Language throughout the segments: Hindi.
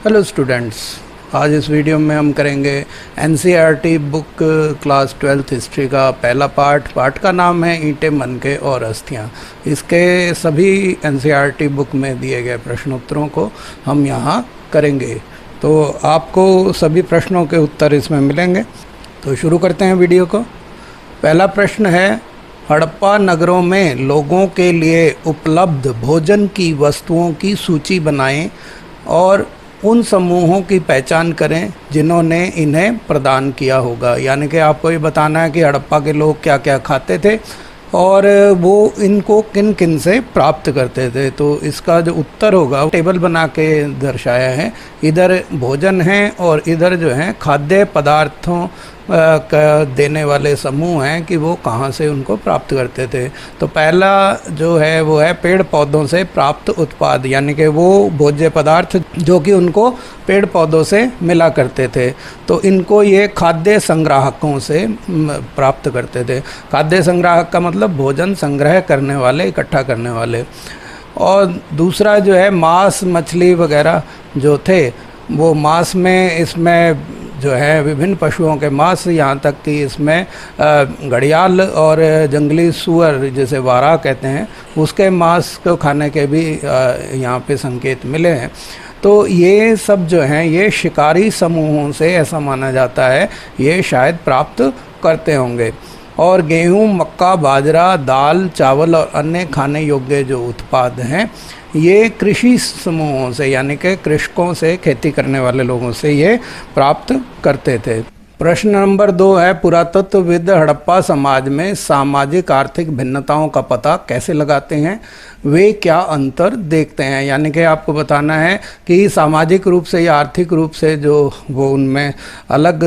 हेलो स्टूडेंट्स, आज इस वीडियो में हम करेंगे NCERT book class 12th history का पहला पार्ट का नाम है ईंटें, मनके और अस्थियाँ। इसके सभी एनसीईआरटी बुक में दिए गए प्रश्नोत्तरों को हम यहाँ करेंगे, तो आपको सभी प्रश्नों के उत्तर इसमें मिलेंगे। तो शुरू करते हैं वीडियो को। पहला प्रश्न है, हड़प्पा नगरों में लोगों के लिए उपलब्ध भोजन की वस्तुओं की सूची बनाएं और उन समूहों की पहचान करें जिन्होंने इन्हें प्रदान किया होगा। यानी कि आपको ये बताना है कि हड़प्पा के लोग क्या क्या खाते थे और वो इनको किन किन से प्राप्त करते थे। तो इसका जो उत्तर होगा टेबल बना के दर्शाया है। इधर भोजन है और इधर जो है खाद्य पदार्थों का देने वाले समूह हैं कि वो कहाँ से उनको प्राप्त करते थे। तो पहला जो है वो है पेड़ पौधों से प्राप्त उत्पाद, यानी कि वो भोज्य पदार्थ जो कि उनको पेड़ पौधों से मिला करते थे। तो इनको ये खाद्य संग्राहकों से प्राप्त करते थे। खाद्य संग्राहक का मतलब भोजन संग्रह करने वाले, इकट्ठा करने वाले। और दूसरा जो है मांस, मछली वगैरह जो थे वो मांस में इसमें जो है विभिन्न पशुओं के मांस, यहाँ तक कि इसमें घड़ियाल और जंगली सुअर जिसे वारा कहते हैं उसके मांस को खाने के भी यहाँ पे संकेत मिले हैं। तो ये सब जो हैं ये शिकारी समूहों से, ऐसा माना जाता है, ये शायद प्राप्त करते होंगे। और गेहूँ, मक्का, बाजरा, दाल, चावल और अन्य खाने योग्य जो उत्पाद हैं ये कृषि समूहों से, यानी कि कृषकों से, खेती करने वाले लोगों से ये प्राप्त करते थे। प्रश्न नंबर 2 है, पुरातत्वविद हड़प्पा समाज में सामाजिक आर्थिक भिन्नताओं का पता कैसे लगाते हैं, वे क्या अंतर देखते हैं। यानी कि आपको बताना है कि सामाजिक रूप से या आर्थिक रूप से जो वो उनमें अलग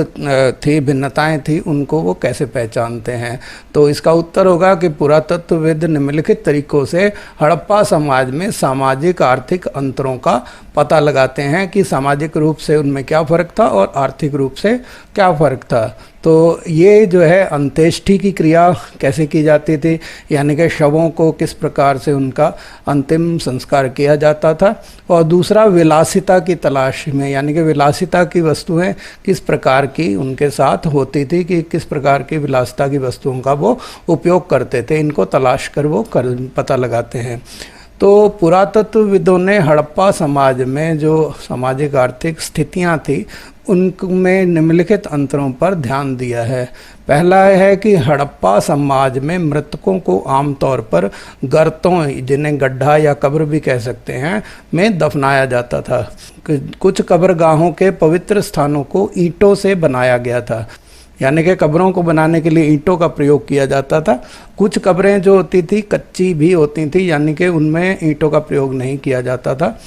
थी, भिन्नताएं थी, उनको वो कैसे पहचानते हैं। तो इसका उत्तर होगा कि पुरातत्वविद निम्नलिखित तरीकों से हड़प्पा समाज में सामाजिक आर्थिक अंतरों का पता लगाते हैं कि सामाजिक रूप से उनमें क्या फ़र्क था और आर्थिक रूप से क्या फ़र्क था। तो ये जो है अंत्येष्टि की क्रिया कैसे की जाती थी, यानी कि शवों को किस प्रकार से उनका अंतिम संस्कार किया जाता था। और दूसरा विलासिता की तलाश में, यानी कि विलासिता की वस्तुएं किस प्रकार की उनके साथ होती थी, कि किस प्रकार की विलासिता की वस्तुओं का वो उपयोग करते थे, इनको तलाश कर वो पता लगाते हैं। तो पुरातत्वविदों ने हड़प्पा समाज में जो सामाजिक आर्थिक स्थितियां थी उनमें निम्नलिखित अंतरों पर ध्यान दिया है। पहला है कि हड़प्पा समाज में मृतकों को आमतौर पर गर्तों, जिन्हें गड्ढा या कब्र भी कह सकते हैं, में दफनाया जाता था। कुछ कब्रगाहों के पवित्र स्थानों को ईंटों से बनाया गया था, यानी कि कब्रों को बनाने के लिए ईंटों का प्रयोग किया जाता था। कुछ कब्रें जो होती थी कच्ची भी होती थी, यानी कि उनमें ईंटों का प्रयोग नहीं किया जाता था।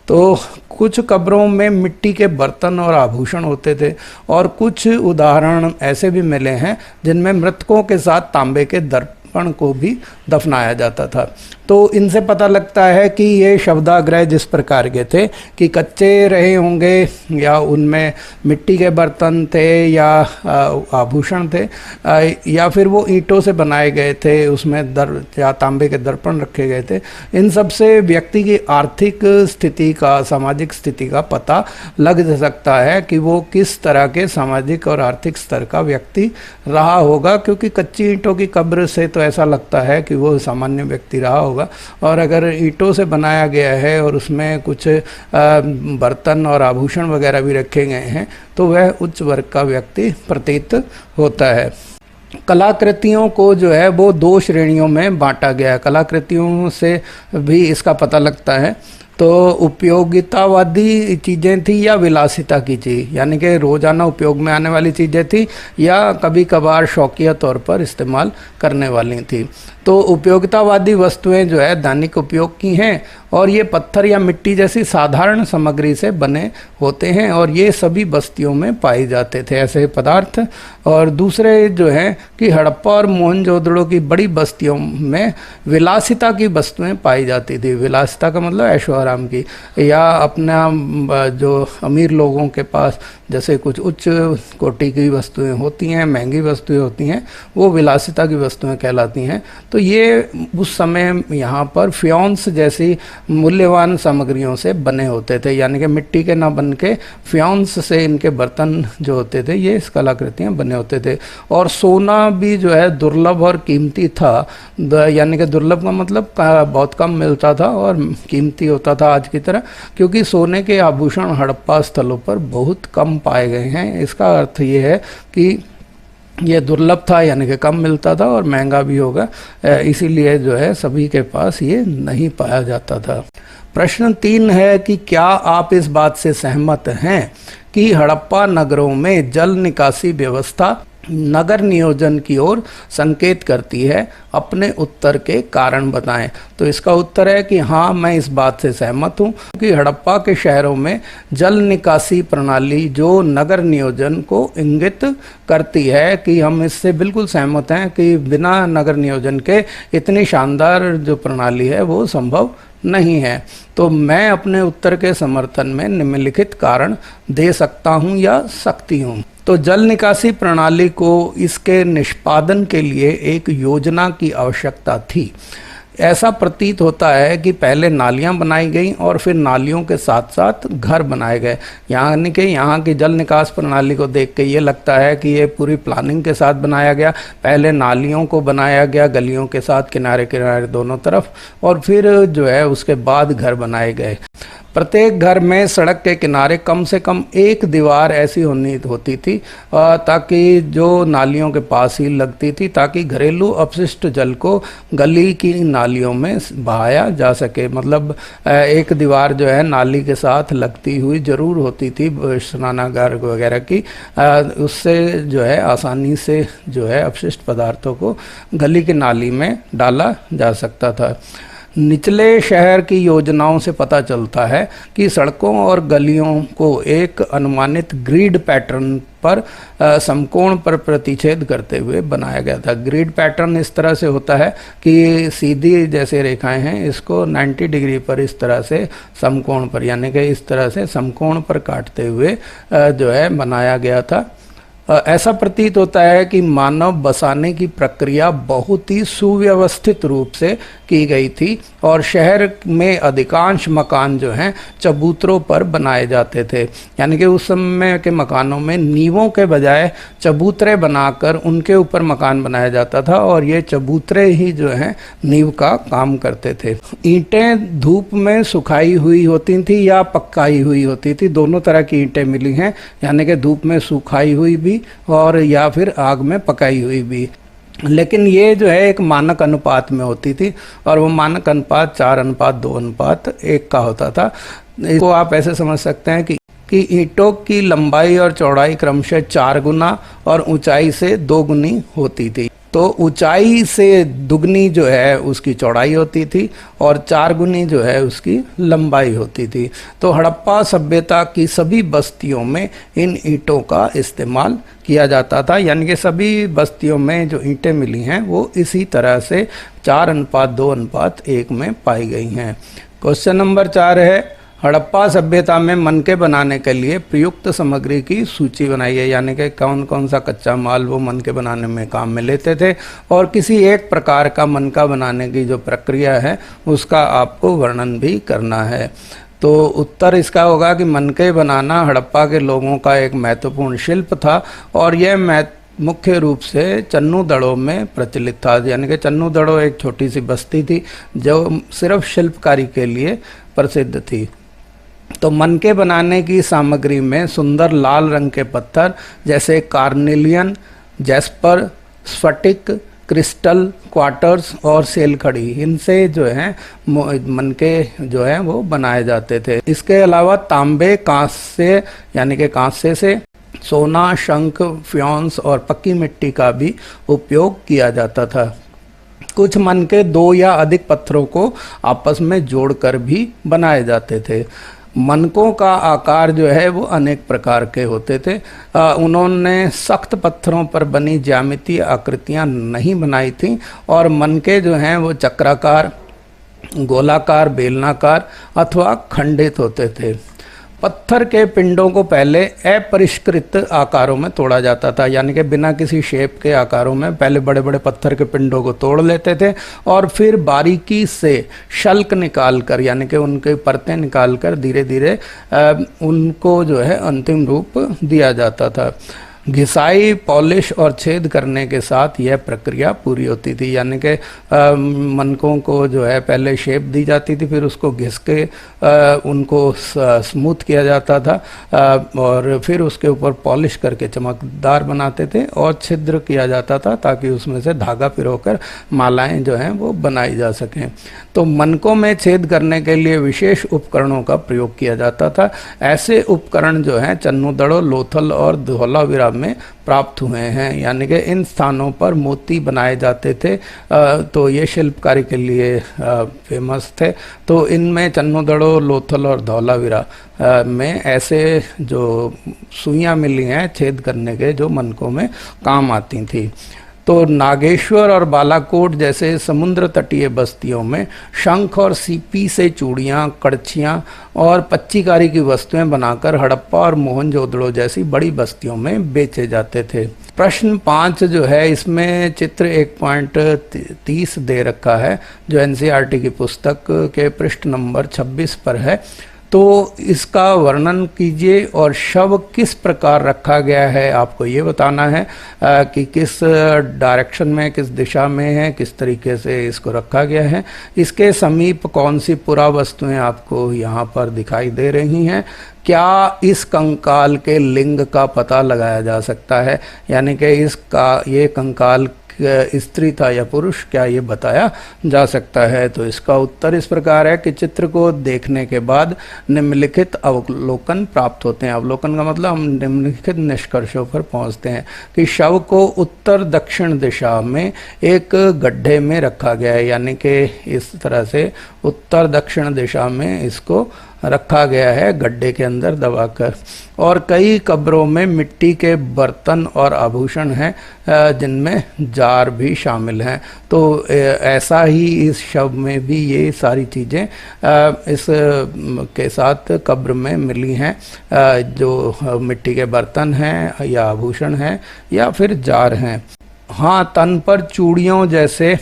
तो कुछ कब्रों में मिट्टी के बर्तन और आभूषण होते थे और कुछ उदाहरण ऐसे भी मिले हैं जिनमें मृतकों के साथ तांबे के दर्पण को भी दफनाया जाता था। तो इनसे पता लगता है कि ये शवदाग्रह जिस प्रकार के थे कि कच्चे रहे होंगे या उनमें मिट्टी के बर्तन थे या आभूषण थे, या फिर वो ईंटों से बनाए गए थे, उसमें या तांबे के दर्पण रखे गए थे। इन सब से व्यक्ति की आर्थिक स्थिति का, सामाजिक स्थिति का पता लग सकता है कि वो किस तरह के सामाजिक और आर्थिक स्तर का व्यक्ति रहा होगा, क्योंकि कच्ची ईंटों की कब्र से तो ऐसा लगता है कि वो सामान्य व्यक्ति रहा होगा। और अगर ईंटों से बनाया गया है और उसमें कुछ बर्तन और आभूषण वगैरह भी रखे गए हैं तो वह उच्च वर्ग का व्यक्ति प्रतीत होता है। कलाकृतियों को जो है वो 2 श्रेणियों में बांटा गया है। कलाकृतियों से भी इसका पता लगता है। तो उपयोगितावादी चीज़ें थी या विलासिता की चीज़, यानी कि रोज़ाना उपयोग में आने वाली चीज़ें थी या कभी कभार शौकिया तौर पर इस्तेमाल करने वाली थी। तो उपयोगितावादी वस्तुएं जो है दैनिक उपयोग की हैं और ये पत्थर या मिट्टी जैसी साधारण सामग्री से बने होते हैं और ये सभी बस्तियों में पाए जाते थे ऐसे पदार्थ। और दूसरे जो हैं कि हड़प्पा और मोहनजोदड़ो की बड़ी बस्तियों में विलासिता की वस्तुएं पाई जाती थी। विलासिता का मतलब ऐशो आराम ग्राम की, या अपना जो अमीर लोगों के पास जैसे कुछ उच्च कोटि की वस्तुएं होती हैं, महंगी वस्तुएं होती हैं, वो विलासिता की वस्तुएं कहलाती हैं। तो ये उस समय यहाँ पर फ्योन्स जैसी मूल्यवान सामग्रियों से बने होते थे, यानी कि मिट्टी के ना बन के फ्योन्स से इनके बर्तन जो होते थे ये कलाकृतियाँ बने होते थे। और सोना भी जो है दुर्लभ और कीमती था, यानी कि दुर्लभ का मतलब बहुत कम मिलता था और कीमती होता था आज की तरह, क्योंकि सोने के आभूषण हड़प्पा स्थलों पर बहुत कम पाए गए हैं। इसका अर्थ ये है कि ये दुर्लभ था, यानी कि कम मिलता था और महंगा भी होगा, इसीलिए जो है सभी के पास ये नहीं पाया जाता था। प्रश्न 3 है कि क्या आप इस बात से सहमत हैं कि हड़प्पा नगरों में जल निकासी व्यवस्था नगर नियोजन की ओर संकेत करती है? अपने उत्तर के कारण बताएं। तो इसका उत्तर है कि हाँ, मैं इस बात से सहमत हूँ कि हड़प्पा के शहरों में जल निकासी प्रणाली जो नगर नियोजन को इंगित करती है, कि हम इससे बिल्कुल सहमत हैं कि बिना नगर नियोजन के इतनी शानदार जो प्रणाली है वो संभव नहीं है। तो मैं अपने उत्तर के समर्थन में निम्नलिखित कारण दे सकता हूं या सकती हूं। तो जल निकासी प्रणाली को इसके निष्पादन के लिए एक योजना की आवश्यकता थी। ऐसा प्रतीत होता है कि पहले नालियां बनाई गई और फिर नालियों के साथ साथ घर बनाए गए, यानी कि यहाँ की जल निकास प्रणाली को देख के ये लगता है कि ये पूरी प्लानिंग के साथ बनाया गया। पहले नालियों को बनाया गया गलियों के साथ किनारे किनारे दोनों तरफ, और फिर जो है उसके बाद घर बनाए गए। प्रत्येक घर में सड़क के किनारे कम से कम एक दीवार ऐसी होती थी ताकि जो नालियों के पास ही लगती थी, ताकि घरेलू अपशिष्ट जल को गली की नालियों में बहाया जा सके। मतलब एक दीवार जो है नाली के साथ लगती हुई जरूर होती थी स्नानागार वगैरह की, उससे जो है आसानी से जो है अपशिष्ट पदार्थों को गली की नाली में डाला जा सकता था। निचले शहर की योजनाओं से पता चलता है कि सड़कों और गलियों को एक अनुमानित ग्रिड पैटर्न पर समकोण पर प्रतिच्छेद करते हुए बनाया गया था। ग्रिड पैटर्न इस तरह से होता है कि सीधी जैसे रेखाएं हैं, इसको 90 डिग्री पर इस तरह से समकोण पर, यानी कि इस तरह से समकोण पर काटते हुए जो है बनाया गया था। ऐसा प्रतीत होता है कि मानव बसाने की प्रक्रिया बहुत ही सुव्यवस्थित रूप से की गई थी और शहर में अधिकांश मकान जो हैं चबूतरों पर बनाए जाते थे, यानी कि उस समय के मकानों में नींवों के बजाय चबूतरे बनाकर उनके ऊपर मकान बनाया जाता था और ये चबूतरे ही जो हैं नींव का काम करते थे। ईंटें धूप में सुखाई हुई होती थी या पकाई हुई होती थी, दोनों तरह की ईंटें मिली हैं, यानी कि धूप में सुखाई हुई भी और या फिर आग में पकाई हुई भी। लेकिन ये जो है एक मानक अनुपात में होती थी और वो मानक अनुपात 4:2:1 का होता था। इसको आप ऐसे समझ सकते हैं कि ईंटों की लंबाई और चौड़ाई क्रमशः 4 गुना और ऊंचाई से 2 गुनी होती थी। तो ऊंचाई से दुगनी जो है उसकी चौड़ाई होती थी और 4 गुनी जो है उसकी लंबाई होती थी। तो हड़प्पा सभ्यता की सभी बस्तियों में इन ईंटों का इस्तेमाल किया जाता था, यानी कि सभी बस्तियों में जो ईंटें मिली हैं वो इसी तरह से 4:2:1 में पाई गई हैं। क्वेश्चन नंबर 4 है, हड़प्पा सभ्यता में मनके बनाने के लिए प्रयुक्त सामग्री की सूची बनाइए, यानी कि कौन कौन सा कच्चा माल वो मनके बनाने में काम में लेते थे और किसी एक प्रकार का मनका बनाने की जो प्रक्रिया है उसका आपको वर्णन भी करना है। तो उत्तर इसका होगा कि मनके बनाना हड़प्पा के लोगों का एक महत्वपूर्ण शिल्प था और यह मुख्य रूप से चन्नू दड़ों में प्रचलित था, यानी कि चन्नू दड़ों एक छोटी सी बस्ती थी जो सिर्फ शिल्पकारी के लिए प्रसिद्ध थी। तो मनके बनाने की सामग्री में सुंदर लाल रंग के पत्थर जैसे कार्नेलियन, जैस्पर, स्फटिक, क्रिस्टल, क्वार्टर्स और सेलखड़ी, इनसे जो है मनके जो है वो बनाए जाते थे। इसके अलावा तांबे, कांस्य यानी कि कांसे से सोना, शंख, फ्योन्स और पक्की मिट्टी का भी उपयोग किया जाता था। कुछ मनके 2 या अधिक पत्थरों को आपस में जोड़कर भी बनाए जाते थे। मनकों का आकार जो है वो अनेक प्रकार के होते थे। उन्होंने सख्त पत्थरों पर बनी ज्यामितीय आकृतियां नहीं बनाई थी और मनके जो हैं वो चक्राकार, गोलाकार, बेलनाकार अथवा खंडित होते थे। पत्थर के पिंडों को पहले अपरिष्कृत आकारों में तोड़ा जाता था, यानी कि बिना किसी शेप के आकारों में पहले बड़े बड़े पत्थर के पिंडों को तोड़ लेते थे और फिर बारीकी से शल्क निकाल कर, यानी कि उनके परतें निकाल कर धीरे धीरे उनको जो है अंतिम रूप दिया जाता था। घिसाई, पॉलिश और छेद करने के साथ यह प्रक्रिया पूरी होती थी, यानी कि मनकों को जो है पहले शेप दी जाती थी, फिर उसको घिस के उनको स्मूथ किया जाता था और फिर उसके ऊपर पॉलिश करके चमकदार बनाते थे और छिद्र किया जाता था ताकि उसमें से धागा पिरोकर मालाएं जो हैं वो बनाई जा सकें। तो मनकों में छेद करने के लिए विशेष उपकरणों का प्रयोग किया जाता था। ऐसे उपकरण जो हैं चन्नोदड़ो, लोथल और धौलावीरा में प्राप्त हुए हैं, यानी कि इन स्थानों पर मोती बनाए जाते थे। तो ये शिल्पकारी के लिए फेमस थे। तो इनमें चन्नोदड़ो, लोथल और धौलावीरा में ऐसे जो सुइयां मिली हैं छेद करने के, जो मनकों में काम आती थी। तो नागेश्वर और बालाकोट जैसे समुद्र तटीय बस्तियों में शंख और सीपी से चूड़ियाँ, कड़छियाँ और पच्चीकारी की वस्तुएं बनाकर हड़प्पा और मोहनजोदड़ो जैसी बड़ी बस्तियों में बेचे जाते थे। प्रश्न 5 जो है इसमें चित्र 1.30 दे रखा है, जो एनसीईआरटी की पुस्तक के पृष्ठ नंबर 26 पर है। तो इसका वर्णन कीजिए और शव किस प्रकार रखा गया है आपको ये बताना है कि किस डायरेक्शन में, किस दिशा में है, किस तरीके से इसको रखा गया है। इसके समीप कौन सी पुरावस्तुएं आपको यहाँ पर दिखाई दे रही हैं। क्या इस कंकाल के लिंग का पता लगाया जा सकता है, यानी कि इसका ये कंकाल स्त्री था या पुरुष, क्या ये बताया जा सकता है। तो इसका उत्तर इस प्रकार है कि चित्र को देखने के बाद निम्नलिखित अवलोकन प्राप्त होते हैं। अवलोकन का मतलब हम निम्नलिखित निष्कर्षों पर पहुंचते हैं कि शव को उत्तर दक्षिण दिशा में एक गड्ढे में रखा गया है, यानी कि इस तरह से उत्तर दक्षिण दिशा में इसको रखा गया है गड्ढे के अंदर दबाकर। और कई कब्रों में मिट्टी के बर्तन और आभूषण हैं जिनमें जार भी शामिल हैं। तो ऐसा ही इस शव में भी ये सारी चीज़ें इस के साथ कब्र में मिली हैं, जो मिट्टी के बर्तन हैं या आभूषण हैं या फिर जार हैं। हाँ, तन पर चूड़ियों जैसे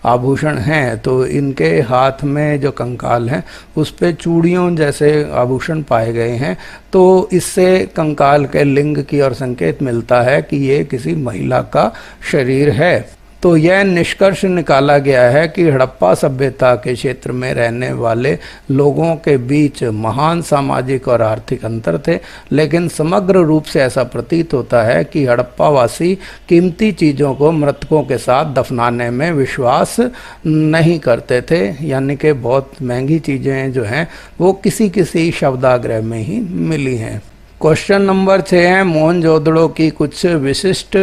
आभूषण हैं, तो इनके हाथ में जो कंकाल हैं उस पे चूड़ियों जैसे आभूषण पाए गए हैं। तो इससे कंकाल के लिंग की ओर संकेत मिलता है कि ये किसी महिला का शरीर है। तो यह निष्कर्ष निकाला गया है कि हड़प्पा सभ्यता के क्षेत्र में रहने वाले लोगों के बीच महान सामाजिक और आर्थिक अंतर थे, लेकिन समग्र रूप से ऐसा प्रतीत होता है कि हड़प्पावासी कीमती चीज़ों को मृतकों के साथ दफनाने में विश्वास नहीं करते थे, यानी कि बहुत महंगी चीज़ें जो हैं वो किसी किसी शवदागृह में ही मिली हैं। क्वेश्चन नंबर 6 है, मोहनजोदड़ो की कुछ विशिष्ट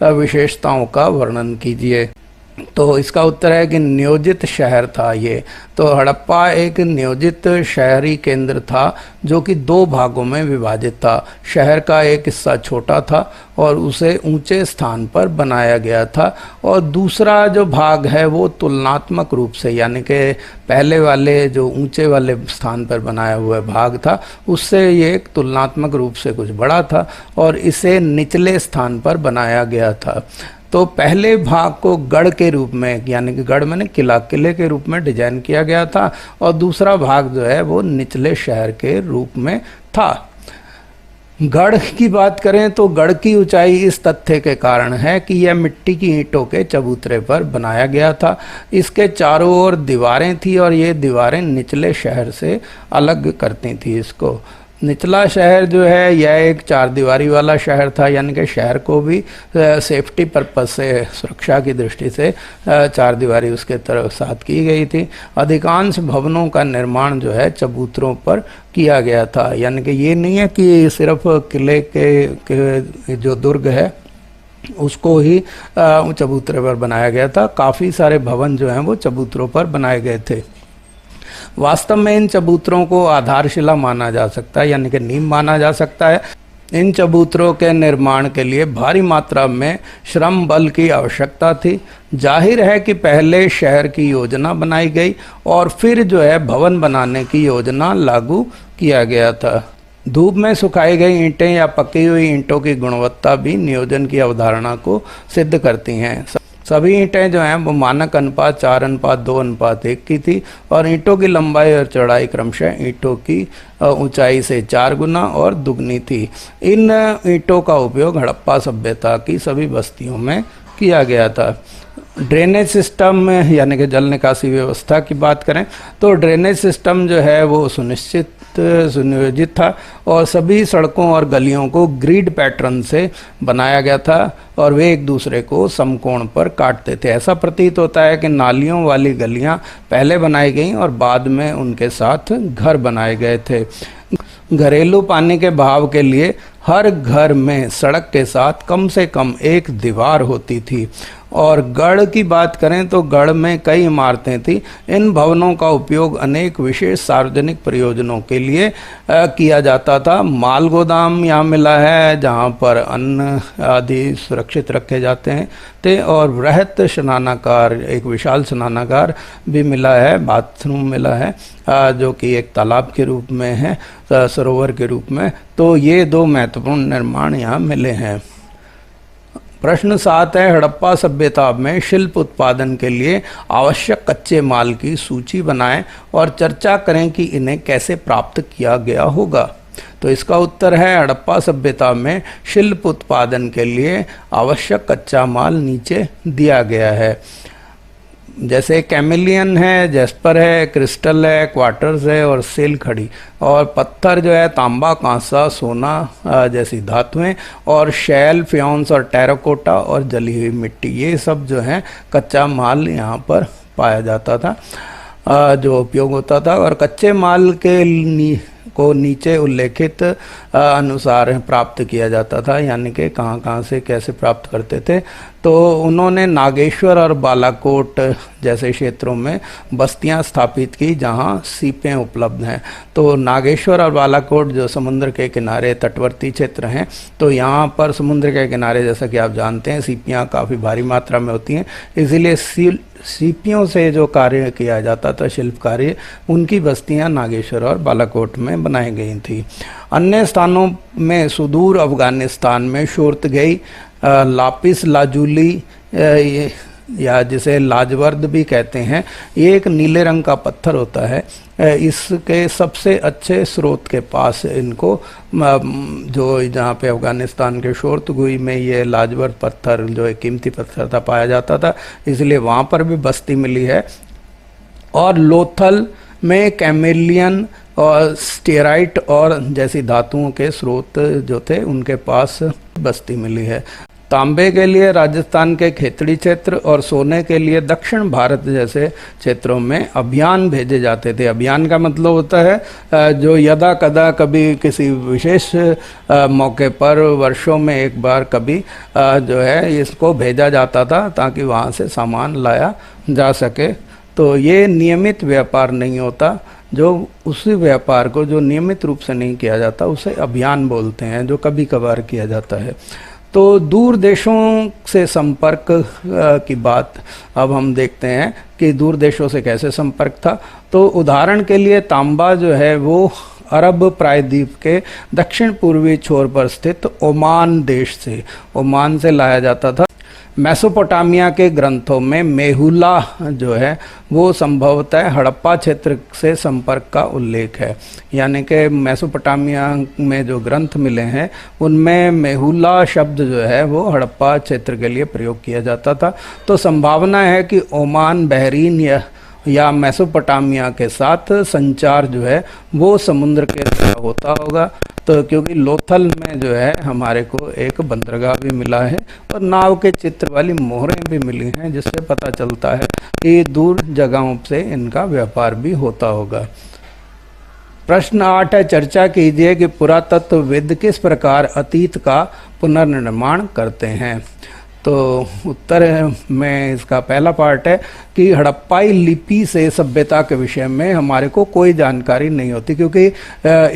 विशेषताओं का वर्णन कीजिए। तो इसका उत्तर है कि नियोजित शहर था ये। तो हड़प्पा एक नियोजित शहरी केंद्र था जो कि 2 भागों में विभाजित था। शहर का एक हिस्सा छोटा था और उसे ऊंचे स्थान पर बनाया गया था, और दूसरा जो भाग है वो तुलनात्मक रूप से, यानी कि पहले वाले जो ऊंचे वाले स्थान पर बनाया हुआ भाग था उससे ये एक तुलनात्मक रूप से कुछ बड़ा था और इसे निचले स्थान पर बनाया गया था। तो पहले भाग को गढ़ के रूप में, यानी कि गढ़ में किले के रूप में डिजाइन किया गया था, और दूसरा भाग जो है वो निचले शहर के रूप में था। गढ़ की बात करें तो गढ़ की ऊंचाई इस तथ्य के कारण है कि यह मिट्टी की ईंटों के चबूतरे पर बनाया गया था। इसके चारों ओर दीवारें थी और ये दीवारें निचले शहर से अलग करती थी इसको। निचला शहर जो है यह एक 4 दीवारी वाला शहर था, यानी कि शहर को भी सेफ्टी पर्पस से, सुरक्षा की दृष्टि से 4 दीवारी उसके तरफ साथ की गई थी। अधिकांश भवनों का निर्माण जो है चबूतरों पर किया गया था, यानी कि ये नहीं है कि सिर्फ किले के जो दुर्ग है उसको ही चबूतरे पर बनाया गया था। काफ़ी सारे भवन जो हैं वो चबूतरों पर बनाए गए थे। वास्तव में इन चबूतरों को आधारशिला माना जा सकता है, यानी कि नींव माना जा सकता है। इन चबूतरों के निर्माण के लिए भारी मात्रा में श्रम बल की आवश्यकता थी। जाहिर है कि पहले शहर की योजना बनाई गई और फिर जो है भवन बनाने की योजना लागू किया गया था। धूप में सुखाई गई ईंटें या पकी हुई ईंटों की गुणवत्ता भी नियोजन की अवधारणा को सिद्ध करती हैं। सभी ईंटें जो हैं वो मानक अनुपात 4:2:1 की थी और ईंटों की लंबाई और चौड़ाई क्रमशः ईंटों की ऊंचाई से 4 गुना और दुगनी थी। इन ईंटों का उपयोग हड़प्पा सभ्यता की सभी बस्तियों में किया गया था। ड्रेनेज सिस्टम यानी कि जल निकासी व्यवस्था की बात करें तो ड्रेनेज सिस्टम जो है वो सुनियोजित था और सभी सड़कों और गलियों को ग्रिड पैटर्न से बनाया गया था और वे एक दूसरे को समकोण पर काटते थे। ऐसा प्रतीत होता है कि नालियों वाली गलियां पहले बनाई गईं और बाद में उनके साथ घर बनाए गए थे। घरेलू पानी के बहाव के लिए हर घर में सड़क के साथ कम से कम एक दीवार होती थी। और गढ़ की बात करें तो गढ़ में कई इमारतें थी। इन भवनों का उपयोग अनेक विशेष सार्वजनिक प्रयोजनों के लिए किया जाता था। माल गोदाम यहाँ मिला है जहाँ पर अन्न आदि सुरक्षित रखे जाते हैं थे और वृहत स्नानागार, एक विशाल स्नानागार भी मिला है, बाथरूम मिला है जो कि एक तालाब के रूप में है, सरोवर के रूप में। तो ये दो महत्वपूर्ण निर्माण यहाँ मिले हैं। प्रश्न 7 है, हड़प्पा सभ्यता में शिल्प उत्पादन के लिए आवश्यक कच्चे माल की सूची बनाएं और चर्चा करें कि इन्हें कैसे प्राप्त किया गया होगा। तो इसका उत्तर है हड़प्पा सभ्यता में शिल्प उत्पादन के लिए आवश्यक कच्चा माल नीचे दिया गया है। जैसे कैमेलियन है, जेस्पर है, क्रिस्टल है, क्वार्टर्स है और सेल खड़ी। और पत्थर जो है तांबा, कांसा, सोना जैसी धातुएं और शैल, फ्योन्स और टेराकोटा और जली हुई मिट्टी, ये सब जो है कच्चा माल यहाँ पर पाया जाता था जो उपयोग होता था। और कच्चे माल को नीचे उल्लेखित अनुसार प्राप्त किया जाता था, यानी कि कहाँ कहाँ से कैसे प्राप्त करते थे। तो उन्होंने नागेश्वर और बालाकोट जैसे क्षेत्रों में बस्तियां स्थापित की जहां सीपें उपलब्ध हैं। तो नागेश्वर और बालाकोट जो समुद्र के किनारे तटवर्ती क्षेत्र हैं, तो यहाँ पर समुद्र के किनारे जैसा कि आप जानते हैं सीपियाँ काफ़ी भारी मात्रा में होती हैं, इसीलिए सीपियों से जो कार्य किया जाता था, शिल्प कार्य, उनकी बस्तियां नागेश्वर और बालाकोट में बनाई गई थी। अन्य स्थानों में सुदूर अफगानिस्तान में शोर्तगई, लापिस लाजुली या जिसे लाजवर्द भी कहते हैं, ये एक नीले रंग का पत्थर होता है। इसके सबसे अच्छे स्रोत के पास इनको जो जहाँ पे अफगानिस्तान के शोर्तगुई में ये लाजवर्द पत्थर जो एक कीमती पत्थर था पाया जाता था, इसलिए वहाँ पर भी बस्ती मिली है। और लोथल में कैमेलियन और स्टेराइट और जैसी धातुओं के स्रोत जो थे उनके पास बस्ती मिली है। तांबे के लिए राजस्थान के खेतड़ी क्षेत्र और सोने के लिए दक्षिण भारत जैसे क्षेत्रों में अभियान भेजे जाते थे। अभियान का मतलब होता है जो यदा कदा कभी किसी विशेष मौके पर वर्षों में एक बार कभी जो है इसको भेजा जाता था ताकि वहाँ से सामान लाया जा सके। तो ये नियमित व्यापार नहीं होता, जो उसी व्यापार को जो नियमित रूप से नहीं किया जाता उसे अभियान बोलते हैं, जो कभी कभार किया जाता है। तो दूर देशों से संपर्क की बात अब हम देखते हैं कि दूर देशों से कैसे संपर्क था। तो उदाहरण के लिए तांबा जो है वो अरब प्रायद्वीप के दक्षिण पूर्वी छोर पर स्थित ओमान देश से, ओमान से लाया जाता था। मेसोपोटामिया के ग्रंथों में मेहुला जो है वो संभवतः हड़प्पा क्षेत्र से संपर्क का उल्लेख है, यानी कि मेसोपोटामिया में जो ग्रंथ मिले हैं उनमें मेहुला शब्द जो है वो हड़प्पा क्षेत्र के लिए प्रयोग किया जाता था। तो संभावना है कि ओमान, बहरीन या मेसोपोटामिया के साथ संचार जो है वो समुद्र के द्वारा होता होगा। तो क्योंकि लोथल में जो है हमारे को एक बंदरगाह भी मिला है और नाव के चित्र वाली मोहरें भी मिली हैं, जिससे पता चलता है कि दूर जगहों से इनका व्यापार भी होता होगा। प्रश्न 8 है, चर्चा कीजिए कि पुरातत्वविद किस प्रकार अतीत का पुनर्निर्माण करते हैं। तो उत्तर में इसका पहला पार्ट है कि हड़प्पाई लिपि से सभ्यता के विषय में हमारे को कोई जानकारी नहीं होती, क्योंकि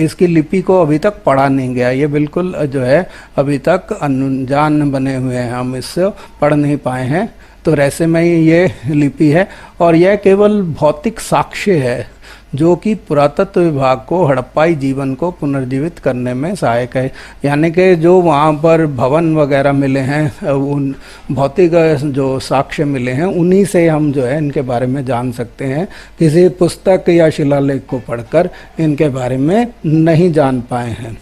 इसकी लिपि को अभी तक पढ़ा नहीं गया। ये बिल्कुल जो है अभी तक अनजान बने हुए हैं, हम इससे पढ़ नहीं पाए हैं। तो रहस्यमयी ये लिपि है और यह केवल भौतिक साक्ष्य है जो कि पुरातत्व विभाग को हड़प्पाई जीवन को पुनर्जीवित करने में सहायक है। यानी कि जो वहाँ पर भवन वगैरह मिले हैं, उन भौतिक जो साक्ष्य मिले हैं, उन्हीं से हम जो है इनके बारे में जान सकते हैं। किसी पुस्तक या शिलालेख को पढ़कर इनके बारे में नहीं जान पाए हैं।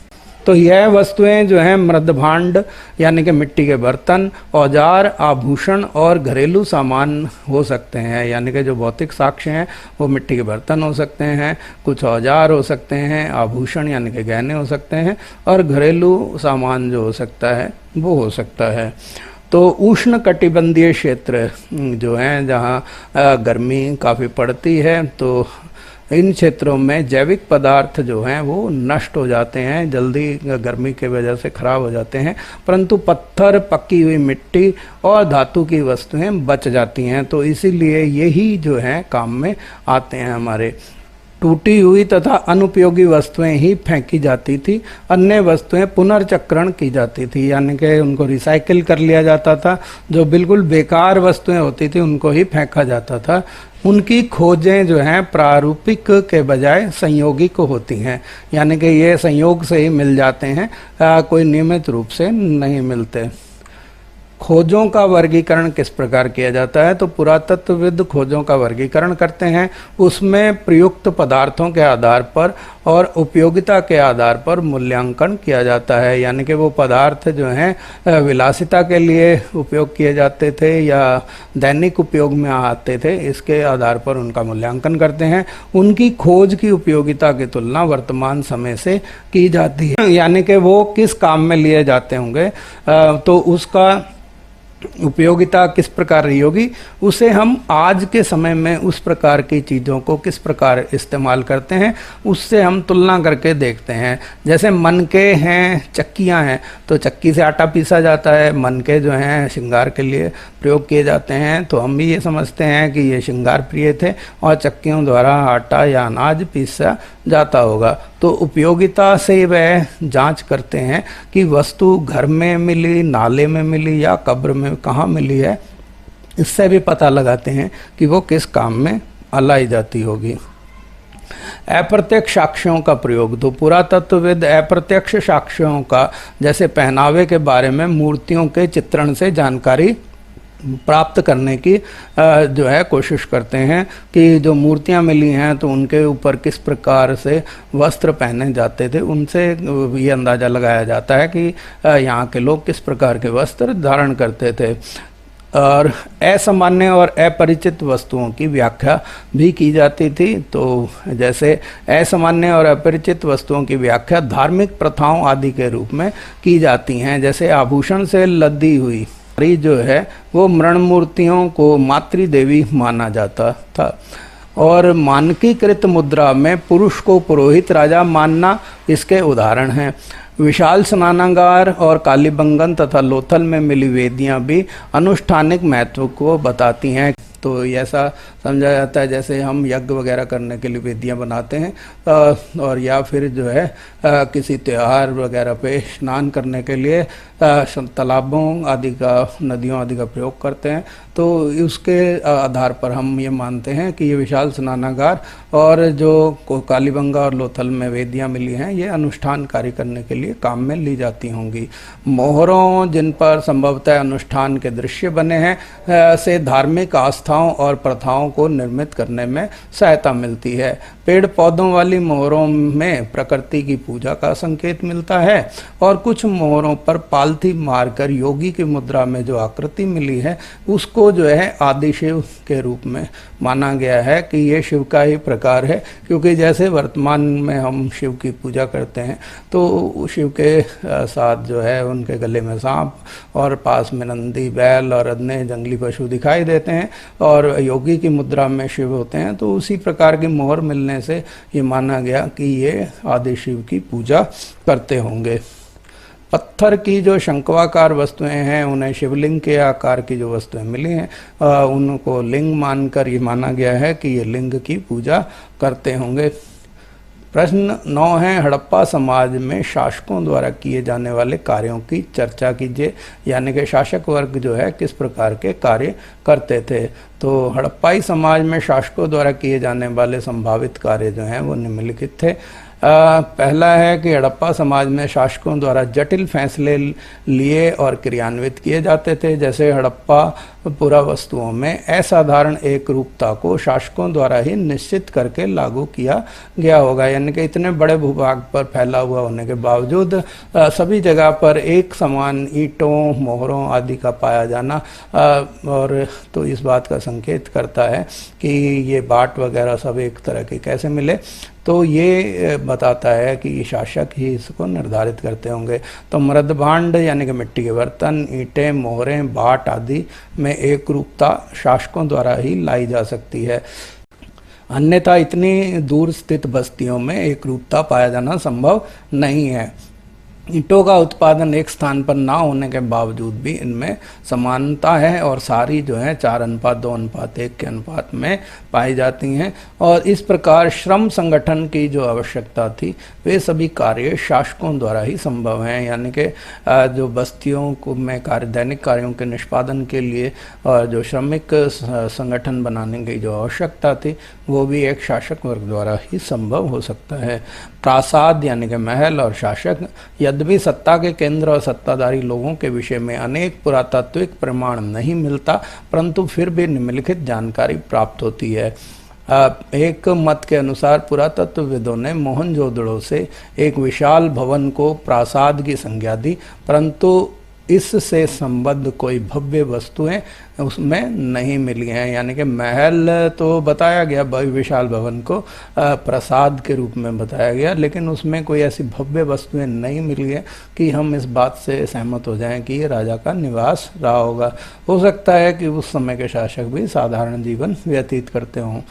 तो यह वस्तुएं जो हैं मृदभांड यानी कि मिट्टी के बर्तन, औजार, आभूषण और घरेलू सामान हो सकते हैं। यानी कि जो भौतिक साक्ष्य हैं वो मिट्टी के बर्तन हो सकते हैं, कुछ औजार हो सकते हैं, आभूषण यानी कि गहने हो सकते हैं, और घरेलू सामान जो हो सकता है वो हो सकता है। तो उष्ण कटिबंधीय क्षेत्र जो हैं जहाँ गर्मी काफ़ी पड़ती है, तो इन क्षेत्रों में जैविक पदार्थ जो हैं वो नष्ट हो जाते हैं, जल्दी गर्मी के वजह से खराब हो जाते हैं, परंतु पत्थर, पकी हुई मिट्टी और धातु की वस्तुएं बच जाती हैं। तो इसीलिए यही जो हैं काम में आते हैं हमारे। टूटी हुई तथा अनुपयोगी वस्तुएं ही फेंकी जाती थी, अन्य वस्तुएं पुनर्चक्रण की जाती थी, यानी कि उनको रिसाइकिल कर लिया जाता था। जो बिल्कुल बेकार वस्तुएं होती थी उनको ही फेंका जाता था। उनकी खोजें जो हैं प्रारूपिक के बजाय संयोगिक होती हैं, यानी कि ये संयोग से ही मिल जाते हैं, कोई नियमित रूप से नहीं मिलते। खोजों का वर्गीकरण किस प्रकार किया जाता है? तो पुरातत्वविद खोजों का वर्गीकरण करते हैं, उसमें प्रयुक्त पदार्थों के आधार पर और उपयोगिता के आधार पर मूल्यांकन किया जाता है। यानी कि वो पदार्थ जो हैं विलासिता के लिए उपयोग किए जाते थे या दैनिक उपयोग में आते थे, इसके आधार पर उनका मूल्यांकन करते हैं। उनकी खोज की उपयोगिता की तुलना वर्तमान समय से की जाती है, यानी कि वो किस काम में लिए जाते होंगे, तो उसका उपयोगिता किस प्रकार रही होगी, उसे हम आज के समय में उस प्रकार की चीज़ों को किस प्रकार इस्तेमाल करते हैं उससे हम तुलना करके देखते हैं। जैसे मनके हैं, चक्कियां हैं, तो चक्की से आटा पीसा जाता है, मनके जो हैं श्रृंगार के लिए प्रयोग किए जाते हैं। तो हम भी ये समझते हैं कि ये श्रृंगार प्रिय थे और चक्कियों द्वारा आटा या अनाज पीसा जाता होगा। तो उपयोगिता से वह जांच करते हैं कि वस्तु घर में मिली, नाले में मिली या कब्र में कहाँ मिली है, इससे भी पता लगाते हैं कि वो किस काम में लाई जाती होगी। अप्रत्यक्ष साक्ष्यों का प्रयोग, तो पुरातत्वविद अप्रत्यक्ष साक्ष्यों का, जैसे पहनावे के बारे में मूर्तियों के चित्रण से जानकारी प्राप्त करने की जो है कोशिश करते हैं कि जो मूर्तियां मिली हैं तो उनके ऊपर किस प्रकार से वस्त्र पहने जाते थे, उनसे ये अंदाज़ा लगाया जाता है कि यहाँ के लोग किस प्रकार के वस्त्र धारण करते थे। और असामान्य और अपरिचित वस्तुओं की व्याख्या भी की जाती थी। तो जैसे असामान्य और अपरिचित वस्तुओं की व्याख्या धार्मिक प्रथाओं आदि के रूप में की जाती हैं। जैसे आभूषण से लदी हुई जो है वो मृण मूर्तियों को मातृदेवी माना जाता था, और मानकीकृत मुद्रा में पुरुष को पुरोहित राजा मानना इसके उदाहरण हैं। विशाल स्नानागार और कालीबंगन तथा लोथल में मिली वेदियां भी अनुष्ठानिक महत्व को बताती हैं। तो ऐसा समझा जाता है जैसे हम यज्ञ वगैरह करने के लिए वेदियां बनाते हैं, और या फिर जो है किसी त्यौहार वगैरह पे स्नान करने के लिए तालाबों आदि का, नदियों आदि का प्रयोग करते हैं। तो उसके आधार पर हम ये मानते हैं कि ये विशाल स्नानागार और जो कालीबंगा और लोथल में वेदियां मिली हैं ये अनुष्ठान कार्य करने के लिए काम में ली जाती होंगी। मोहरों जिन पर संभवतः अनुष्ठान के दृश्य बने हैं से धार्मिक आस्थाओं और प्रथाओं को निर्मित करने में सहायता मिलती है। पेड़ पौधों वाली मोहरों में प्रकृति की पूजा का संकेत मिलता है, और कुछ मोहरों पर पालथी मारकर योगी की मुद्रा में जो आकृति मिली है उसको जो है आदि शिव के रूप में माना गया है कि ये शिव का ही प्रकार है। क्योंकि जैसे वर्तमान में हम शिव की पूजा करते हैं तो शिव के साथ जो है उनके गले में सांप और पास में नंदी, बैल और अन्य जंगली पशु दिखाई देते हैं, और योगी की मुद्रा में शिव होते हैं। तो उसी प्रकार की मोहर मिलने से ये माना गया कि ये आदि शिव की पूजा करते होंगे। पत्थर की जो शंक्वाकार वस्तुएं हैं उन्हें शिवलिंग के आकार की जो वस्तुएं मिली हैं उनको लिंग मानकर ये माना गया है कि ये लिंग की पूजा करते होंगे। प्रश्न 9 है, हड़प्पा समाज में शासकों द्वारा किए जाने वाले कार्यों की चर्चा कीजिए। यानी कि शासक वर्ग जो है किस प्रकार के कार्य करते थे। तो हड़प्पाई समाज में शासकों द्वारा किए जाने वाले संभावित कार्य जो हैं वो निम्नलिखित थे। पहला है कि हड़प्पा समाज में शासकों द्वारा जटिल फैसले लिए और क्रियान्वित किए जाते थे। जैसे हड़प्पा पुरावस्तुओं में असाधारण एक रूपता को शासकों द्वारा ही निश्चित करके लागू किया गया होगा। यानी कि इतने बड़े भूभाग पर फैला हुआ होने के बावजूद सभी जगह पर एक समान ईंटों, मोहरों आदि का पाया जाना और तो इस बात का संकेत करता है कि ये बाट वगैरह सब एक तरह के कैसे मिले। तो ये बताता है कि शासक ही इसको निर्धारित करते होंगे। तो मृदभांड यानी कि मिट्टी के बर्तन, ईंटें, मोहरें, बाट आदि में एक रूपता शासकों द्वारा ही लाई जा सकती है, अन्यथा इतनी दूर स्थित बस्तियों में एक रूपता पाया जाना संभव नहीं है। ईंटों का उत्पादन एक स्थान पर ना होने के बावजूद भी इनमें समानता है और सारी जो है 4:2:1 के अनुपात में पाई जाती हैं। और इस प्रकार श्रम संगठन की जो आवश्यकता थी वे सभी कार्य शासकों द्वारा ही संभव हैं। यानी कि जो बस्तियों को में दैनिक कार्यों के निष्पादन के लिए और जो श्रमिक संगठन बनाने की जो आवश्यकता थी वो भी एक शासक वर्ग द्वारा ही संभव हो सकता है। प्रासाद यानी कि महल और शासक, यद्यपि सत्ता के केंद्र और सत्ताधारी लोगों के विषय में अनेक पुरातात्विक प्रमाण नहीं मिलता, परंतु फिर भी निम्नलिखित जानकारी प्राप्त होती है। एक मत के अनुसार पुरातत्वविदों ने मोहनजोदड़ो से एक विशाल भवन को प्रासाद की संज्ञा दी, परंतु इससे संबद्ध कोई भव्य वस्तुएं उसमें नहीं मिली हैं। यानी कि महल तो बताया गया, विशाल भवन को प्रासाद के रूप में बताया गया, लेकिन उसमें कोई ऐसी भव्य वस्तुएं नहीं मिली है कि हम इस बात से सहमत हो जाएं कि ये राजा का निवास रहा होगा। हो सकता है कि उस समय के शासक भी साधारण जीवन व्यतीत करते हों।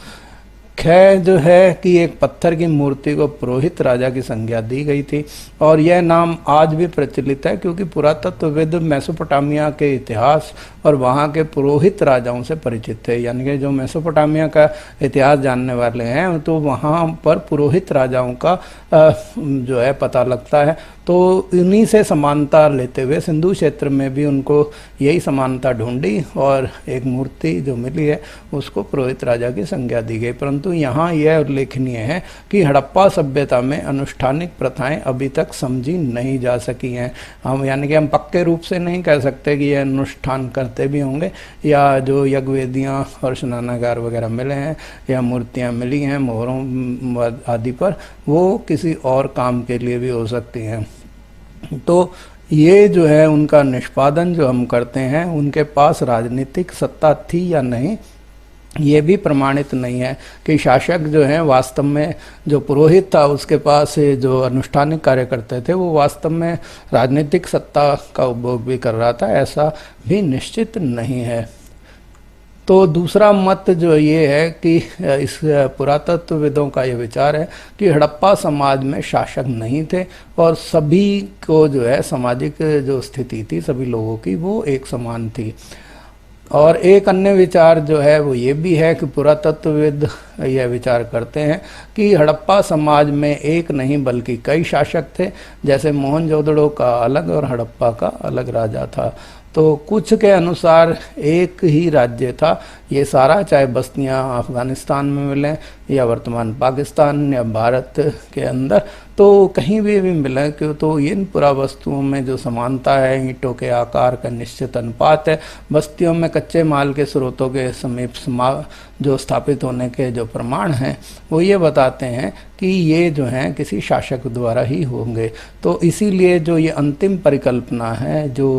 खै जो है कि एक पत्थर की मूर्ति को पुरोहित राजा की संज्ञा दी गई थी और यह नाम आज भी प्रचलित है, क्योंकि पुरातत्वविद मेसोपोटामिया के इतिहास और वहाँ के पुरोहित राजाओं से परिचित थे। यानी कि जो मेसोपोटामिया का इतिहास जानने वाले हैं तो वहाँ पर पुरोहित राजाओं का जो है पता लगता है। तो इन्हीं से समानता लेते हुए सिंधु क्षेत्र में भी उनको यही समानता ढूंढी और एक मूर्ति जो मिली है उसको पुरोहित राजा की संज्ञा दी गई। परंतु यहाँ यह उल्लेखनीय है कि हड़प्पा सभ्यता में अनुष्ठानिक प्रथाएं अभी तक समझी नहीं जा सकी हैं। हम यानी कि हम पक्के रूप से नहीं कह सकते कि यह अनुष्ठान करते भी होंगे, या जो यज्ञ वेदियाँ और स्नानागार वगैरह मिले हैं या मूर्तियाँ मिली हैं मोहरों आदि पर, वो किसी और काम के लिए भी हो सकती हैं। तो ये जो है उनका निष्पादन जो हम करते हैं, उनके पास राजनीतिक सत्ता थी या नहीं ये भी प्रमाणित नहीं है कि शासक जो है वास्तव में जो पुरोहित था उसके पास जो अनुष्ठानिक कार्य करते थे वो वास्तव में राजनीतिक सत्ता का उपभोग भी कर रहा था, ऐसा भी निश्चित नहीं है। तो दूसरा मत जो ये है कि इस पुरातत्वविदों का ये विचार है कि हड़प्पा समाज में शासक नहीं थे और सभी को जो है सामाजिक जो स्थिति थी सभी लोगों की वो एक समान थी। और एक अन्य विचार जो है वो ये भी है कि पुरातत्वविद यह विचार करते हैं कि हड़प्पा समाज में एक नहीं बल्कि कई शासक थे, जैसे मोहनजोदड़ो का अलग और हड़प्पा का अलग राजा था। तो कुछ के अनुसार एक ही राज्य था ये सारा, चाहे बस्तियां अफगानिस्तान में मिलें या वर्तमान पाकिस्तान या भारत के अंदर, तो कहीं भी मिले कि तो इन पुरावस्तुओं में जो समानता है, ईंटों के आकार का निश्चित अनुपात है, बस्तियों में कच्चे माल के स्रोतों के समीप जो स्थापित होने के जो प्रमाण हैं वो ये बताते हैं कि ये जो हैं किसी शासक द्वारा ही होंगे। तो इसीलिए जो ये अंतिम परिकल्पना है जो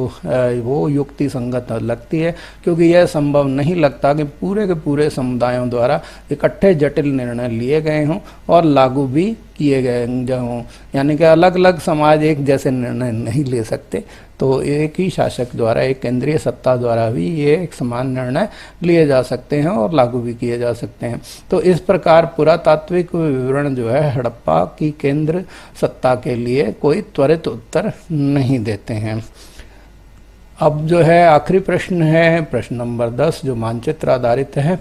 वो युक्ति संगत लगती है, क्योंकि यह संभव नहीं लगता कि पूरे के पूरे समुदायों द्वारा इकट्ठे जटिल निर्णय लिए गए हों और लागू भी किए गए हों। यानी कि अलग अलग समाज एक जैसे निर्णय नहीं ले सकते, तो एक ही शासक द्वारा, एक केंद्रीय सत्ता द्वारा भी ये एक समान निर्णय लिए जा सकते हैं और लागू भी किए जा सकते हैं। तो इस प्रकार पुरातात्विक विवरण जो जो है हड़प्पा की केंद्र सत्ता के लिए कोई त्वरित उत्तर नहीं देते हैं। अब जो है आखिरी प्रश्न है प्रश्न नंबर 10, जो मानचित्र आधारित है।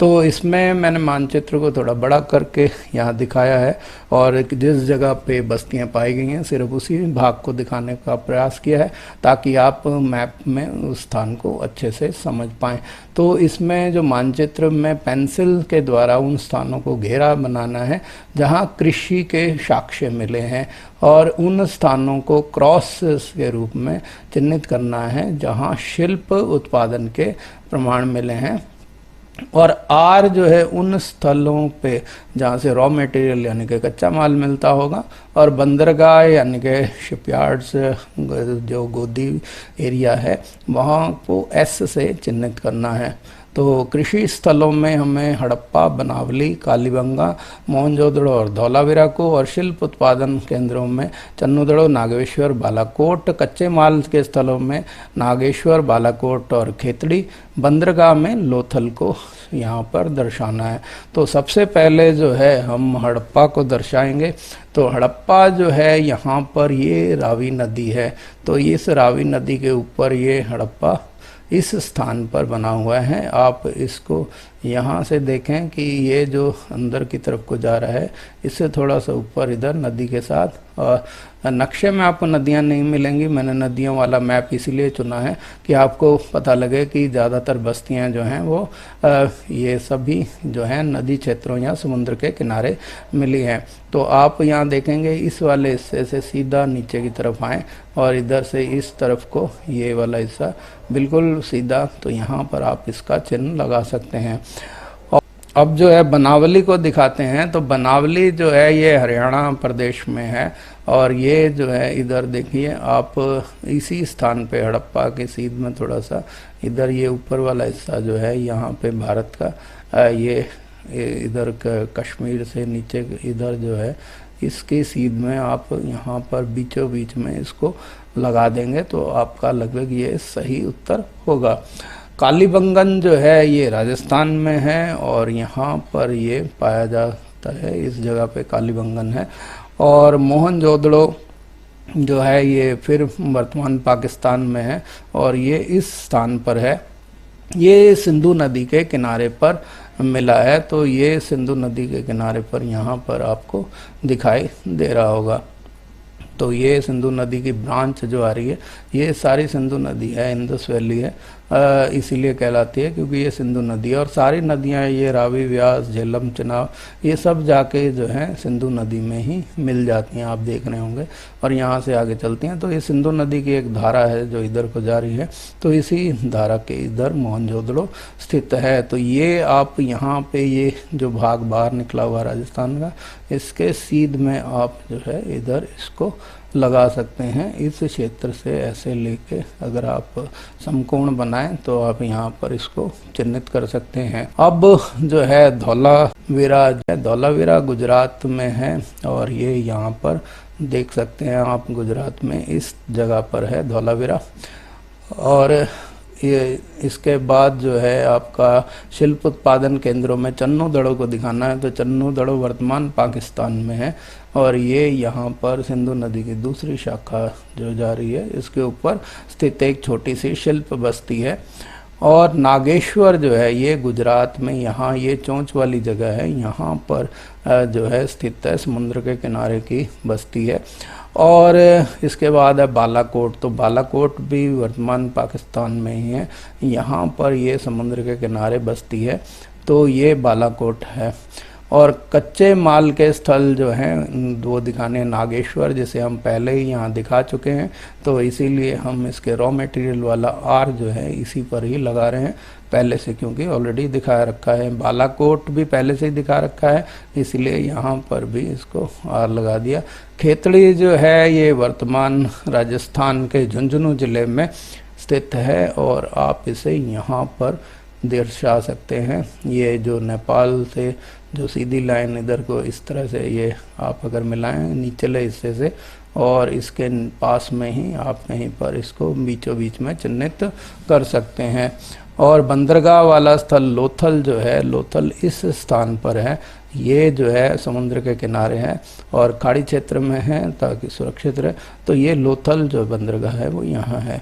तो इसमें मैंने मानचित्र को थोड़ा बड़ा करके यहाँ दिखाया है और जिस जगह पे बस्तियाँ पाई गई हैं सिर्फ उसी भाग को दिखाने का प्रयास किया है ताकि आप मैप में उस स्थान को अच्छे से समझ पाएँ। तो इसमें जो मानचित्र में पेंसिल के द्वारा उन स्थानों को घेरा बनाना है जहाँ कृषि के साक्ष्य मिले हैं और उन स्थानों को क्रॉस के रूप में चिन्हित करना है जहाँ शिल्प उत्पादन के प्रमाण मिले हैं, और आर जो है उन स्थलों पे जहाँ से रॉ मटेरियल यानी कि कच्चा माल मिलता होगा, और बंदरगाह यानी कि शिपयार्ड्स जो गोदी एरिया है वहाँ को एस से चिन्हित करना है। तो कृषि स्थलों में हमें हड़प्पा, बनावली, कालीबंगा, मोहनजोदड़ो और धौलावीरा को, और शिल्प उत्पादन केंद्रों में चन्नूदड़ो, नागेश्वर, बालाकोट, कच्चे माल के स्थलों में नागेश्वर, बालाकोट और खेतड़ी, बंदरगाह में लोथल को यहाँ पर दर्शाना है। तो सबसे पहले जो है हम हड़प्पा को दर्शाएंगे। तो हड़प्पा जो है यहाँ पर ये रावी नदी है, तो इस रावी नदी के ऊपर ये हड़प्पा इस स्थान पर बना हुआ है। आप इसको यहाँ से देखें कि ये जो अंदर की तरफ को जा रहा है इससे थोड़ा सा ऊपर इधर नदी के साथ, और नक्शे में आपको नदियाँ नहीं मिलेंगी। मैंने नदियों वाला मैप इसीलिए चुना है कि आपको पता लगे कि ज़्यादातर बस्तियाँ जो हैं वो ये सभी जो हैं नदी क्षेत्रों या समुद्र के किनारे मिली हैं। तो आप यहाँ देखेंगे इस वाले हिस्से से सीधा नीचे की तरफ आएँ और इधर से इस तरफ को ये वाला हिस्सा बिल्कुल सीधा, तो यहाँ पर आप इसका चिन्ह लगा सकते हैं। और अब जो है बनावली को दिखाते हैं। तो बनावली जो है ये हरियाणा प्रदेश में है, और ये जो है इधर देखिए आप इसी स्थान पे हड़प्पा के सीध में थोड़ा सा इधर ये ऊपर वाला हिस्सा जो है यहाँ पे भारत का ये इधर कश्मीर से नीचे इधर जो है इसके सीध में आप यहाँ पर बीचों बीच में इसको लगा देंगे तो आपका लगभग ये सही उत्तर होगा। कालीबंगन जो है ये राजस्थान में है और यहाँ पर ये पाया जाता है, इस जगह पे कालीबंगन है। और मोहनजोदड़ो जो है ये फिर वर्तमान पाकिस्तान में है और ये इस स्थान पर है। ये सिंधु नदी के किनारे पर मिला है, तो ये सिंधु नदी के किनारे पर यहाँ पर आपको दिखाई दे रहा होगा। तो ये सिंधु नदी की ब्रांच जो आ रही है ये सारी सिंधु नदी है, इंडस वैली है, इसीलिए कहलाती है क्योंकि ये सिंधु नदी है। और सारी नदियाँ ये रावी, व्यास, झेलम, चिनाब ये सब जाके जो है सिंधु नदी में ही मिल जाती हैं, आप देख रहे होंगे। और यहाँ से आगे चलती हैं तो ये सिंधु नदी की एक धारा है जो इधर को जा रही है, तो इसी धारा के इधर मोहनजोदड़ो स्थित है। तो ये आप यहाँ पे ये जो भाग बाहर निकला हुआ राजस्थान का, इसके सीध में आप जो है इधर इसको लगा सकते हैं। इस क्षेत्र से ऐसे लेके अगर आप समकोण बनाएं तो आप यहाँ पर इसको चिन्हित कर सकते हैं। अब जो है धौलावीरा गुजरात में है और ये यहाँ पर देख सकते हैं आप, गुजरात में इस जगह पर है धौलावीरा। और ये इसके बाद जो है आपका शिल्प उत्पादन केंद्रों में चन्नूदड़ो को दिखाना है, तो चन्नूदड़ो वर्तमान पाकिस्तान में है और ये यहाँ पर सिंधु नदी की दूसरी शाखा जो जा रही है इसके ऊपर स्थित एक छोटी सी शिल्प बस्ती है। और नागेश्वर जो है ये गुजरात में, यहाँ ये चोंच वाली जगह है, यहाँ पर जो है स्थित है, समुद्र के किनारे की बस्ती है। और इसके बाद है बालाकोट, तो बालाकोट भी वर्तमान पाकिस्तान में ही है, यहाँ पर ये समुद्र के किनारे बस्ती है, तो ये बालाकोट है। और कच्चे माल के स्थल जो हैं वो दिखाने नागेश्वर, जिसे हम पहले ही यहाँ दिखा चुके हैं, तो इसीलिए हम इसके रॉ मटेरियल वाला आर जो है इसी पर ही लगा रहे हैं पहले से, क्योंकि ऑलरेडी दिखा रखा है। बालाकोट भी पहले से ही दिखा रखा है, इसलिए यहाँ पर भी इसको आर लगा दिया। खेतड़ी जो है ये वर्तमान राजस्थान के झुंझुनू जिले में स्थित है और आप इसे यहाँ पर दर्शा सकते हैं। ये जो नेपाल से जो सीधी लाइन इधर को इस तरह से ये आप अगर मिलाएं निचले हिस्से से, और इसके पास में ही आप कहीं पर इसको बीचों बीच में चिन्हित कर सकते हैं। और बंदरगाह वाला स्थल लोथल जो है, लोथल इस स्थान पर है, ये जो है समुद्र के किनारे है और खाड़ी क्षेत्र में है ताकि सुरक्षित रहे। तो ये लोथल जो बंदरगाह है वो यहाँ है।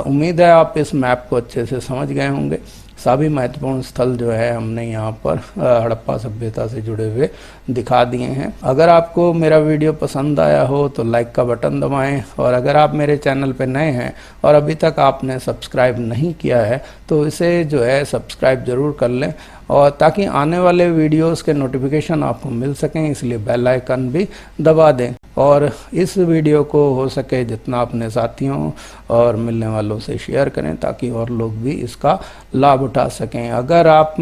उम्मीद है आप इस मैप को अच्छे से समझ गए होंगे। सभी महत्वपूर्ण स्थल जो है हमने यहाँ पर हड़प्पा सभ्यता से जुड़े हुए दिखा दिए हैं। अगर आपको मेरा वीडियो पसंद आया हो तो लाइक का बटन दबाएं, और अगर आप मेरे चैनल पर नए हैं और अभी तक आपने सब्सक्राइब नहीं किया है तो इसे जो है सब्सक्राइब ज़रूर कर लें, और ताकि आने वाले वीडियोस के नोटिफिकेशन आपको मिल सकें, इसलिए बेल आइकन भी दबा दें। और इस वीडियो को हो सके जितना अपने साथियों और मिलने वालों से शेयर करें ताकि और लोग भी इसका लाभ उठा सकें। अगर आप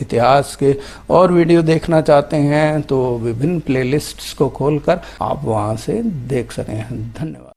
इतिहास के और वीडियो देखना चाहते हैं तो विभिन्न प्लेलिस्ट्स को खोलकर आप वहां से देख सकें। धन्यवाद।